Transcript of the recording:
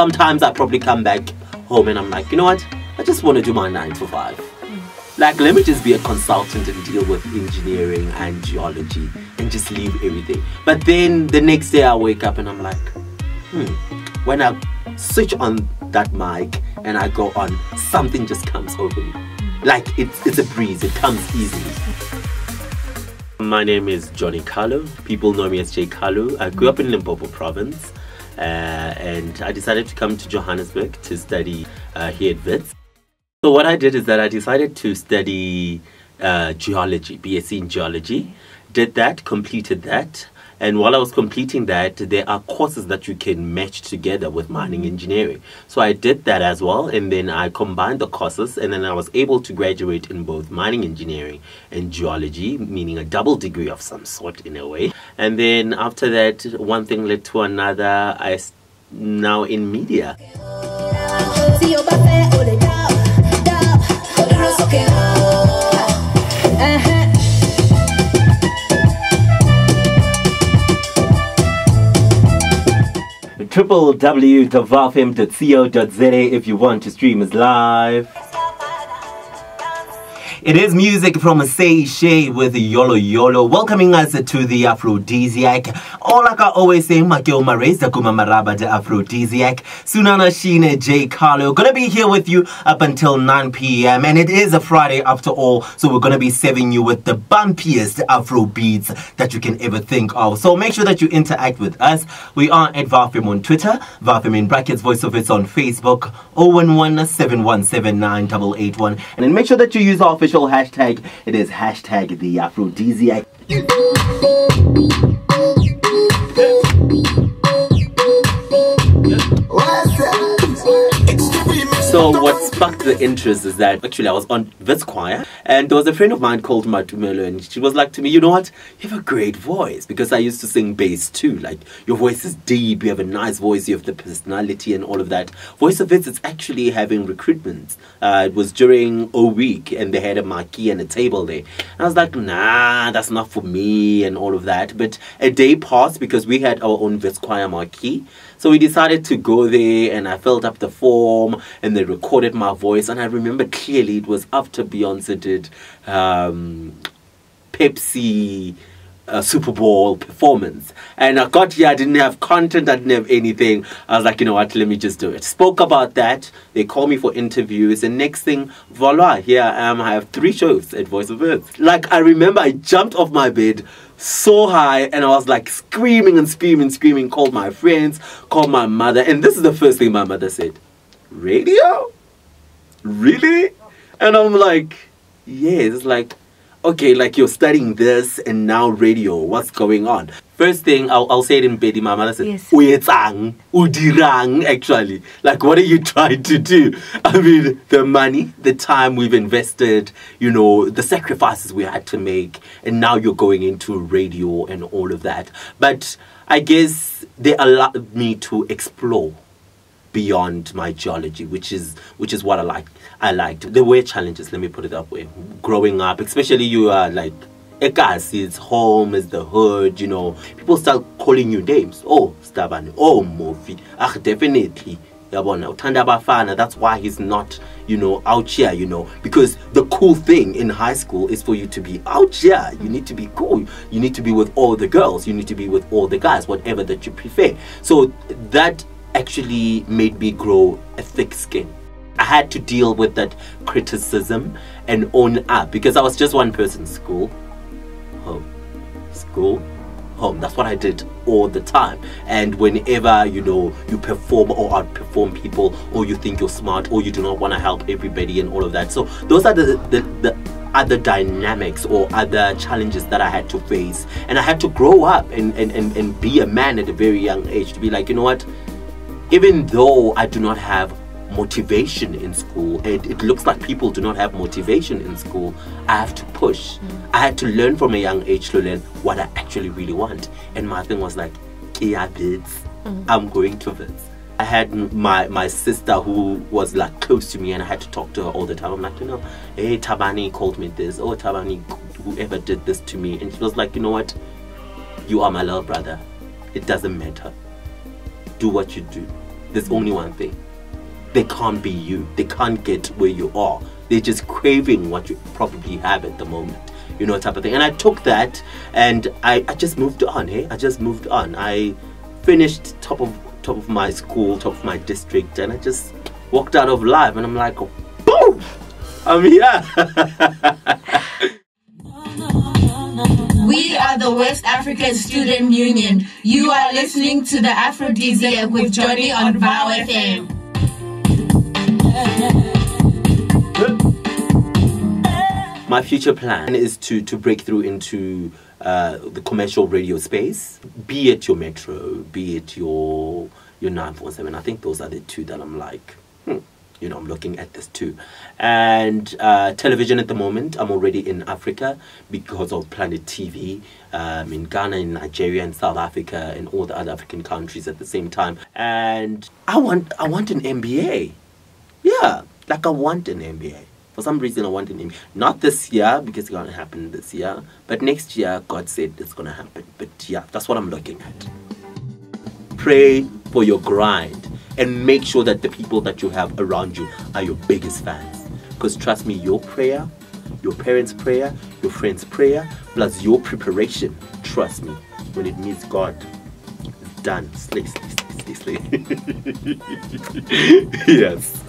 sometimes I probably come back home and I'm like, you know what? I just want to do my 9 to 5. Like, let me just be a consultant and deal with engineering and geology and just leave everything. But then the next day I wake up and I'm like, when I switch on that mic and I go on, something just comes over me. Like, it's a breeze, it comes easily. My name is JohnnyJay Khalo. People know me as Jay Khalo. I grew up in Limpopo province and I decided to come to Johannesburg to study here at Wits. So what I did is that I decided to study geology, BSc in geology. Did that, completed that. And while I was completing that, there are courses that you can match together with mining engineering. So I did that as well, and then I combined the courses, and then I was able to graduate in both mining engineering and geology, meaning a double degree of some sort in a way. And then after that, one thing led to another. I'm now in media. www.vafm.co.za if you want to stream us live. It is music from Say Shay with Yolo Yolo, welcoming us to the Aphrodisiac. Or like I always say, Makeo Mareza Kuma Maraba de Aphrodisiac. Sunana Shine J Khalo. Gonna be here with you up until 9 p.m. And it is a Friday after all, so we're gonna be serving you with the bumpiest Afro beats that you can ever think of. So make sure that you interact with us. We are at Vafim on Twitter, Vafim in brackets, Voice of Wits on Facebook, 011-717-9881. And then make sure that you use our official hashtag. It is hashtag the Aphrodisiac. So what sparked the interest is that actually I was on Wits choir and there was a friend of mine called Matumelo and she was like to me, you know what, you have a great voice, because I used to sing bass too. Like, your voice is deep, you have a nice voice, you have the personality and all of that. Voice of Wits is actually having recruitment. It was during a week and they had a marquee and a table there. And I was like, nah, that's not for me and all of that. But a day passed because we had our own Wits choir marquee. So we decided to go there and I filled up the form and they recorded my voice. And I remember clearly it was after Beyonce did Pepsi Super Bowl performance. And I got here, I didn't have content, I didn't have anything. I was like, you know what, let me just do it. Spoke about that. They called me for interviews. And next thing, voila, here I am. I have 3 shows at Voice of Wits. Like, I remember I jumped off my bed so high and I was like screaming and screaming, called my friends, called my mother, and this is the first thing my mother said, radio? Really? And I'm like, yes. It's like, okay, like you're studying this and now radio, what's going on? First thing, I'll say it in Bedi, my mother said, yes. Uyetsang, udirang, actually. Like, what are you trying to do? I mean, the money, the time we've invested, you know, the sacrifices we had to make, and now you're going into radio and all of that. But I guess they allowed me to explore beyond my geology, which is what I like. I liked. There were challenges, let me put it that way. Growing up, especially you are like, Ekasi, it's home, it's the hood, you know. People start calling you names. Oh, Stabani. Oh, Mofi. Ah, definitely. That's why he's not, you know, out here, you know. Because the cool thing in high school is for you to be out here. You need to be cool. You need to be with all the girls. You need to be with all the guys, whatever that you prefer. So that actually made me grow a thick skin. I had to deal with that criticism and own up, because I was just one person. School, home, school, home. That's what I did all the time. And whenever, you know, you perform or outperform people, or you think you're smart, or you do not want to help everybody and all of that. So those are the other dynamics or other challenges that I had to face. And I had to grow up and be a man at a very young age, to be like, you know what, even though I do not have motivation in school, and it looks like people do not have motivation in school, I have to push. I had to learn from a young age to learn what I actually really want. And my thing was like, Kia Wits, I'm going to Wits. I had my sister who was like close to me and I had to talk to her all the time. I'm like, you know, hey, Tabani called me this, oh, Tabani, whoever did this to me. And she was like, you know what, you are my little brother, it doesn't matter, do what you do, there's only one thing. They can't be you. They can't get where you are. They're just craving what you probably have at the moment. You know, type of thing. And I took that and I just moved on, hey? I just moved on. I finished top of my school, top of my district, and I just walked out of life and I'm like, boom! I'm here. We are the West African Student Union. You are listening to the Aphrodisiac with Johnny on Vow FM. My future plan is to break through into the commercial radio space, be it your Metro, be it your 947. I think those are the two that I'm like, you know, I'm looking at this too. And television at the moment, I'm already in Africa because of Planet TV, in Ghana, in Nigeria, in South Africa, and all the other African countries at the same time. And I want an MBA. Yeah, like I want an MBA. For some reason, I want an MBA. Not this year, because it's going to happen this year. But next year, God said it's going to happen. But yeah, that's what I'm looking at. Pray for your grind. And make sure that the people that you have around you are your biggest fans. Because trust me, your prayer, your parents' prayer, your friends' prayer, plus your preparation, trust me, when it meets God, it's done. Slay. Yes.